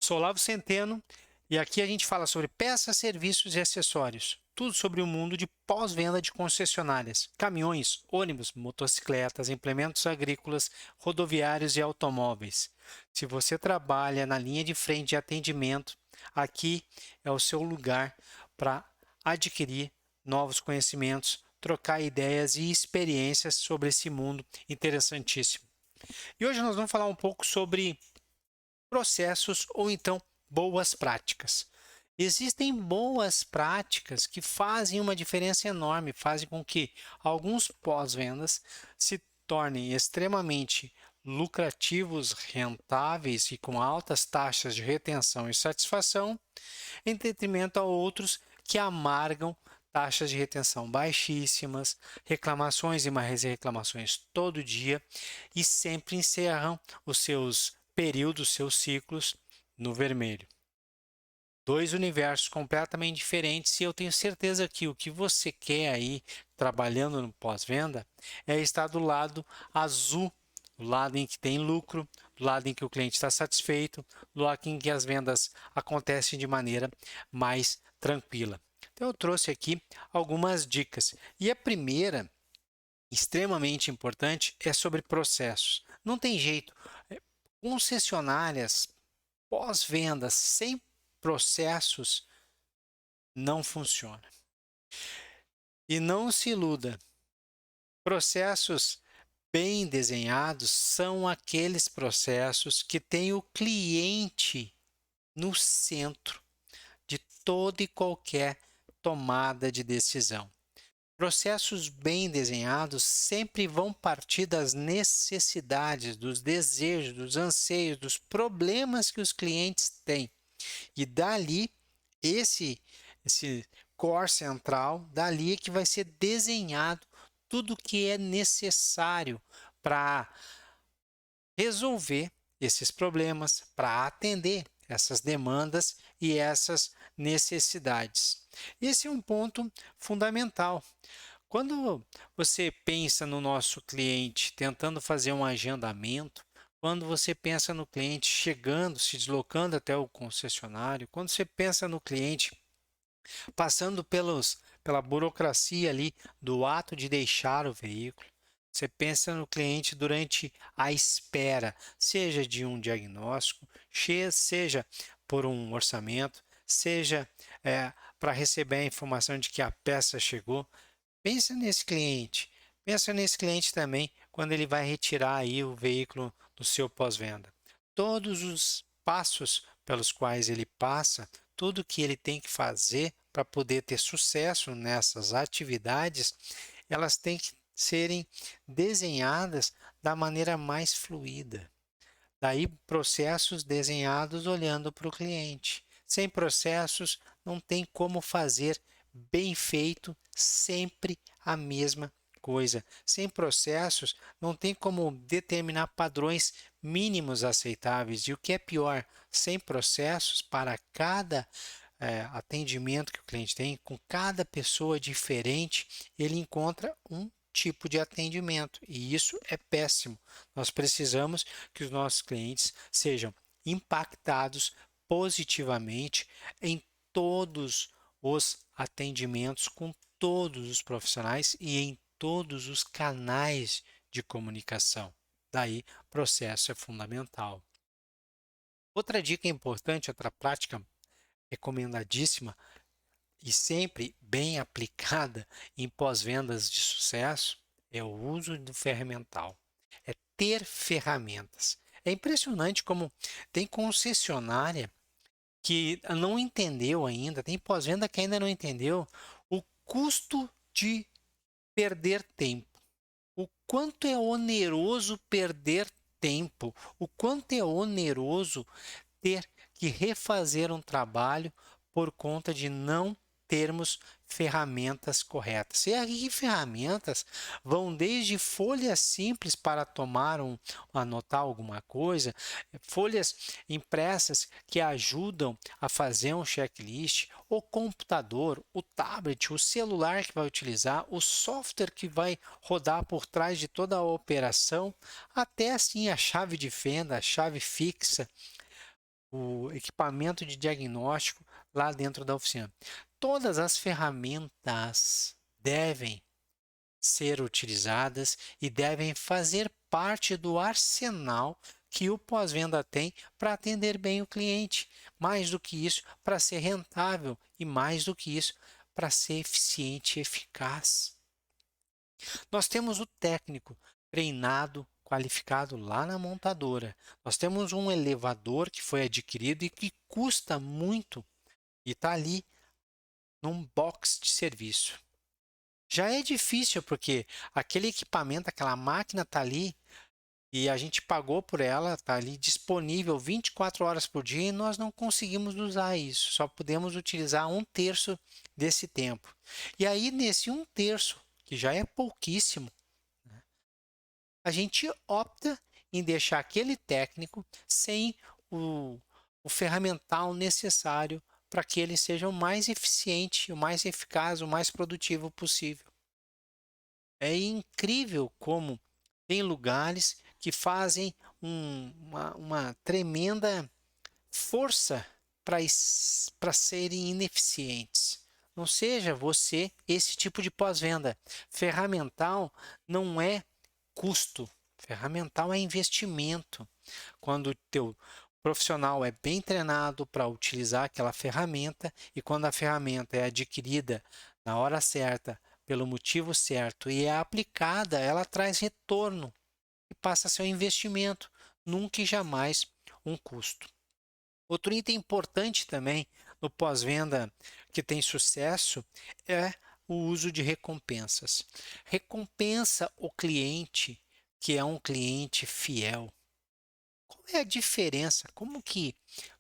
Sou Olavo Centeno e aqui a gente fala sobre peças, serviços e acessórios. Tudo sobre o mundo de pós-venda de concessionárias, caminhões, ônibus, motocicletas, implementos agrícolas, rodoviários e automóveis. Se você trabalha na linha de frente de atendimento, aqui é o seu lugar para adquirir novos conhecimentos, trocar ideias e experiências sobre esse mundo interessantíssimo. E hoje nós vamos falar um pouco sobre processos ou então boas práticas. Existem boas práticas que fazem uma diferença enorme, fazem com que alguns pós-vendas se tornem extremamente lucrativos, rentáveis e com altas taxas de retenção e satisfação, em detrimento a outros que amargam taxas de retenção baixíssimas, reclamações e mais reclamações todo dia e sempre encerram os seus períodos, seus ciclos no vermelho. Dois universos completamente diferentes e eu tenho certeza que o que você quer aí trabalhando no pós-venda é estar do lado azul, do lado em que tem lucro, do lado em que o cliente está satisfeito, do lado em que as vendas acontecem de maneira mais tranquila. Então eu trouxe aqui algumas dicas. E a primeira, extremamente importante, é sobre processos. Não tem jeito. Concessionárias pós-vendas sem processos não funciona. E não se iluda. Processos bem desenhados são aqueles processos que têm o cliente no centro de toda e qualquer tomada de decisão. Processos bem desenhados sempre vão partir das necessidades, dos desejos, dos anseios, dos problemas que os clientes têm. E dali, esse core central, dali é que vai ser desenhado tudo o que é necessário para resolver esses problemas, para atender essas demandas e essas necessidades. Esse é um ponto fundamental. Quando você pensa no nosso cliente tentando fazer um agendamento, quando você pensa no cliente chegando, se deslocando até o concessionário, quando você pensa no cliente passando pela burocracia ali do ato de deixar o veículo, você pensa no cliente durante a espera, seja de um diagnóstico, seja por um orçamento, seja para receber a informação de que a peça chegou. Pensa nesse cliente. Pensa nesse cliente também quando ele vai retirar aí o veículo do seu pós-venda. Todos os passos pelos quais ele passa, tudo que ele tem que fazer para poder ter sucesso nessas atividades, elas têm que serem desenhadas da maneira mais fluida. Daí, processos desenhados olhando para o cliente. Sem processos, não tem como fazer bem feito sempre a mesma coisa. Sem processos, não tem como determinar padrões mínimos aceitáveis. E o que é pior, sem processos para cada atendimento que o cliente tem, com cada pessoa diferente, ele encontra um tipo de atendimento e isso é péssimo. Nós precisamos que os nossos clientes sejam impactados positivamente em todos os atendimentos com todos os profissionais e em todos os canais de comunicação. Daí, processo é fundamental. Outra dica importante, outra prática recomendadíssima e sempre bem aplicada em pós-vendas de sucesso é o uso do ferramental. É ter ferramentas. É impressionante como tem concessionária que não entendeu ainda, tem pós-venda que ainda não entendeu o custo de perder tempo. O quanto é oneroso perder tempo, o quanto é oneroso ter que refazer um trabalho por conta de não termos ferramentas corretas. E aqui ferramentas vão desde folhas simples para anotar alguma coisa, folhas impressas que ajudam a fazer um checklist, o computador, o tablet, o celular que vai utilizar, o software que vai rodar por trás de toda a operação, até assim a chave de fenda, a chave fixa, o equipamento de diagnóstico lá dentro da oficina. Todas as ferramentas devem ser utilizadas e devem fazer parte do arsenal que o pós-venda tem para atender bem o cliente. Mais do que isso, para ser rentável e mais do que isso, para ser eficiente e eficaz. Nós temos o técnico treinado, qualificado lá na montadora. Nós temos um elevador que foi adquirido e que custa muito e está ali num box de serviço. Já é difícil porque aquele equipamento, aquela máquina está ali e a gente pagou por ela, está ali disponível 24 horas por dia e nós não conseguimos usar isso, só podemos utilizar 1/3 desse tempo. E aí, nesse 1/3, que já é pouquíssimo, a gente opta em deixar aquele técnico sem o ferramental necessário para que ele seja o mais eficiente, o mais eficaz, o mais produtivo possível. É incrível como tem lugares que fazem uma tremenda força para serem ineficientes. Não seja você esse tipo de pós-venda. Ferramental não é custo, ferramental é investimento. Quando o teu profissional é bem treinado para utilizar aquela ferramenta e quando a ferramenta é adquirida na hora certa, pelo motivo certo e é aplicada, ela traz retorno e passa a ser um investimento, nunca e jamais um custo. Outro item importante também no pós-venda que tem sucesso é o uso de recompensas. Recompensa o cliente que é um cliente fiel. Qual é a diferença? Como que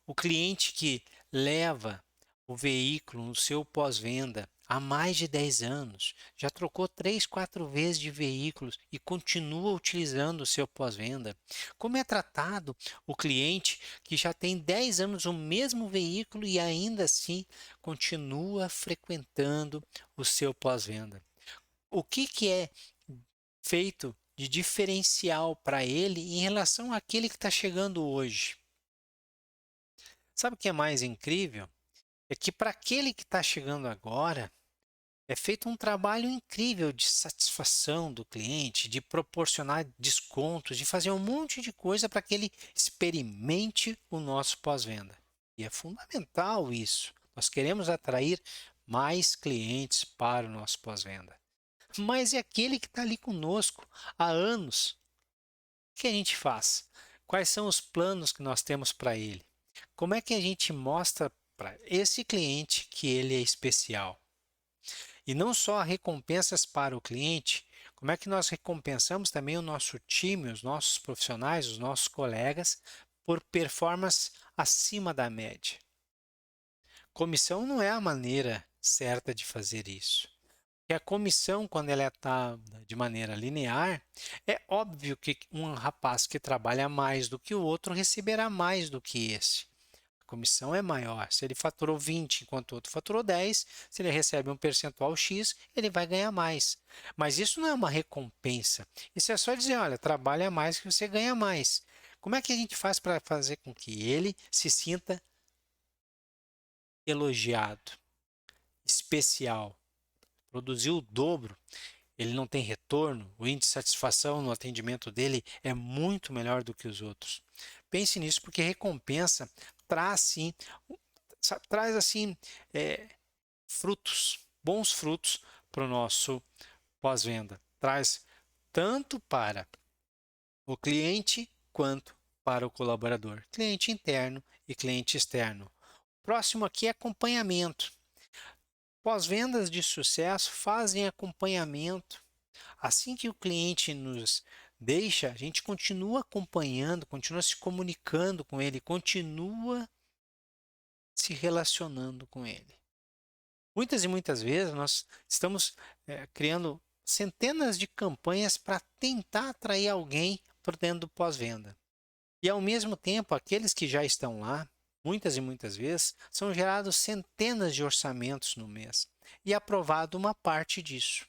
o cliente que leva o veículo no seu pós-venda há mais de 10 anos, já trocou 3, 4 vezes de veículos e continua utilizando o seu pós-venda? Como é tratado o cliente que já tem 10 anos o mesmo veículo e ainda assim continua frequentando o seu pós-venda? O que é feito de diferencial para ele em relação àquele que está chegando hoje? Sabe o que é mais incrível? É que para aquele que está chegando agora, é feito um trabalho incrível de satisfação do cliente, de proporcionar descontos, de fazer um monte de coisa para que ele experimente o nosso pós-venda. E é fundamental isso. Nós queremos atrair mais clientes para o nosso pós-venda. Mas é aquele que está ali conosco há anos. O que a gente faz? Quais são os planos que nós temos para ele? Como é que a gente mostra para esse cliente que ele é especial? E não só recompensas para o cliente, como é que nós recompensamos também o nosso time, os nossos profissionais, os nossos colegas, por performance acima da média? Comissão não é a maneira certa de fazer isso. E a comissão, quando ela está de maneira linear, é óbvio que um rapaz que trabalha mais do que o outro receberá mais do que esse. A comissão é maior. Se ele faturou 20 enquanto o outro faturou 10, se ele recebe um percentual X, ele vai ganhar mais. Mas isso não é uma recompensa. Isso é só dizer, olha, trabalha mais que você ganha mais. Como é que a gente faz para fazer com que ele se sinta elogiado, especial? Produziu o dobro, ele não tem retorno, o índice de satisfação no atendimento dele é muito melhor do que os outros. Pense nisso, porque recompensa traz sim, traz assim frutos, bons frutos para o nosso pós-venda. Traz tanto para o cliente quanto para o colaborador, cliente interno e cliente externo. Próximo aqui é acompanhamento. Pós-vendas de sucesso fazem acompanhamento. Assim que o cliente nos deixa, a gente continua acompanhando, continua se comunicando com ele, continua se relacionando com ele. Muitas e muitas vezes nós estamos criando centenas de campanhas para tentar atrair alguém por dentro do pós-venda. E ao mesmo tempo, aqueles que já estão lá, muitas e muitas vezes, são gerados centenas de orçamentos no mês e aprovado uma parte disso.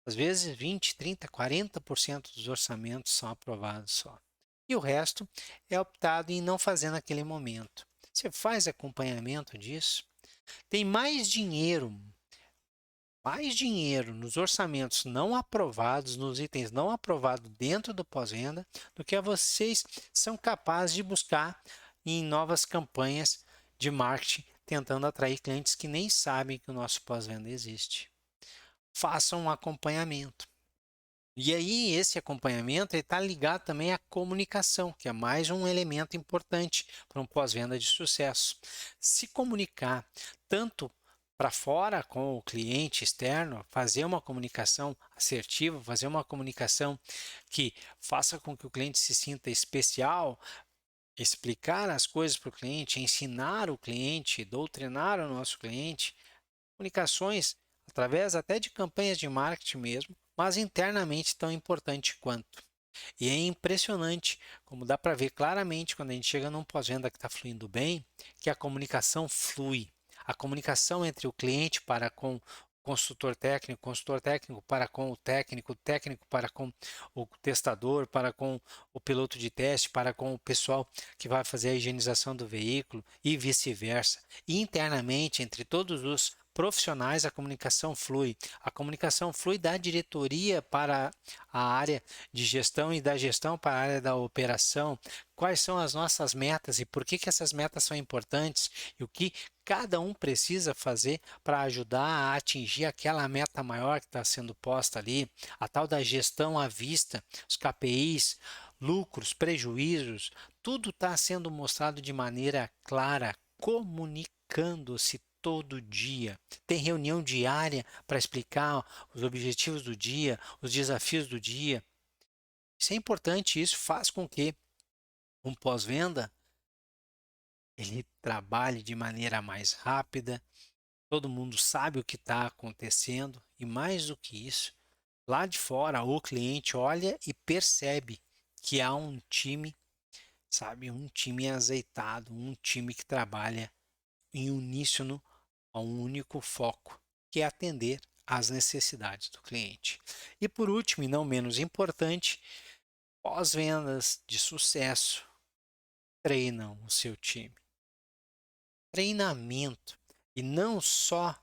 Às vezes 20, 30, 40% dos orçamentos são aprovados só. E o resto é optado em não fazer naquele momento. Você faz acompanhamento disso? Tem mais dinheiro nos orçamentos não aprovados, nos itens não aprovados dentro do pós-venda, do que vocês são capazes de buscar em novas campanhas de marketing, tentando atrair clientes que nem sabem que o nosso pós-venda existe. Façam um acompanhamento. E aí, esse acompanhamento está ligado também à comunicação, que é mais um elemento importante para um pós-venda de sucesso. Se comunicar tanto para fora com o cliente externo, fazer uma comunicação assertiva, fazer uma comunicação que faça com que o cliente se sinta especial, explicar as coisas para o cliente, ensinar o cliente, doutrinar o nosso cliente, comunicações através até de campanhas de marketing mesmo, mas internamente tão importante quanto. E é impressionante como dá para ver claramente quando a gente chega num pós-venda que está fluindo bem, que a comunicação flui. A comunicação entre o cliente para com o consultor técnico para com o técnico para com o testador, para com o piloto de teste, para com o pessoal que vai fazer a higienização do veículo e vice-versa. E internamente, entre todos os profissionais, a comunicação flui. A comunicação flui da diretoria para a área de gestão e da gestão para a área da operação. Quais são as nossas metas e por que essas metas são importantes e o que cada um precisa fazer para ajudar a atingir aquela meta maior que está sendo posta ali, a tal da gestão à vista, os KPIs, lucros, prejuízos, tudo está sendo mostrado de maneira clara, comunicando-se todo dia. Tem reunião diária para explicar os objetivos do dia, os desafios do dia. Isso é importante, isso faz com que um pós-venda ele trabalhe de maneira mais rápida, todo mundo sabe o que está acontecendo e mais do que isso, lá de fora o cliente olha e percebe que há um time, sabe, um time azeitado, um time que trabalha em uníssono a um único foco, que é atender às necessidades do cliente. E por último, e não menos importante, pós-vendas de sucesso treinam o seu time. Treinamento, e não só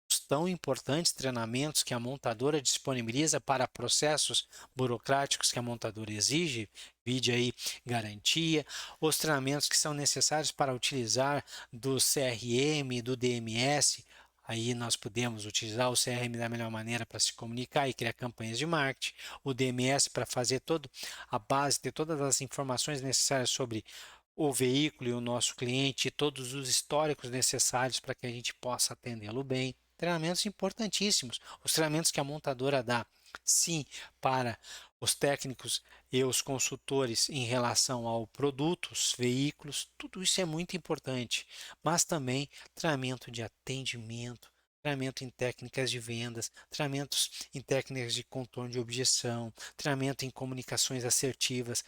os tão importantes treinamentos que a montadora disponibiliza para processos burocráticos que a montadora exige, vide aí garantia, os treinamentos que são necessários para utilizar do CRM, do DMS. Aí nós podemos utilizar o CRM da melhor maneira para se comunicar e criar campanhas de marketing, o DMS para fazer toda a base, ter todas as informações necessárias sobre o veículo e o nosso cliente, todos os históricos necessários para que a gente possa atendê-lo bem. Treinamentos importantíssimos, os treinamentos que a montadora dá, sim, para os técnicos e os consultores em relação ao produto, os veículos, tudo isso é muito importante, mas também treinamento de atendimento, treinamento em técnicas de vendas, treinamentos em técnicas de contorno de objeção, treinamento em comunicações assertivas,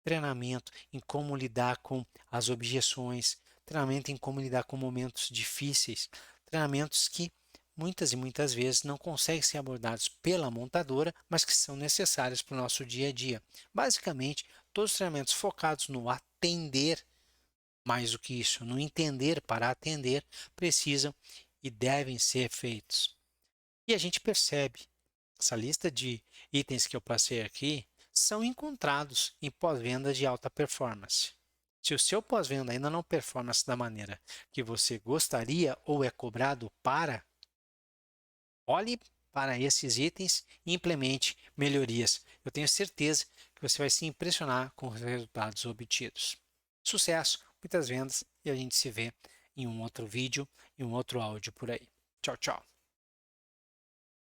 treinamento em como lidar com as objeções, treinamento em como lidar com momentos difíceis, treinamentos que muitas vezes não conseguem ser abordados pela montadora, mas que são necessários para o nosso dia a dia. Basicamente, todos os treinamentos focados no atender, mais do que isso, no entender para atender, precisam e devem ser feitos. E a gente percebe, essa lista de itens que eu passei aqui, são encontrados em pós-vendas de alta performance. Se o seu pós-venda ainda não performa da maneira que você gostaria ou é cobrado para, olhe para esses itens e implemente melhorias. Eu tenho certeza que você vai se impressionar com os resultados obtidos. Sucesso, muitas vendas e a gente se vê em um outro vídeo, em um outro áudio por aí. Tchau, tchau.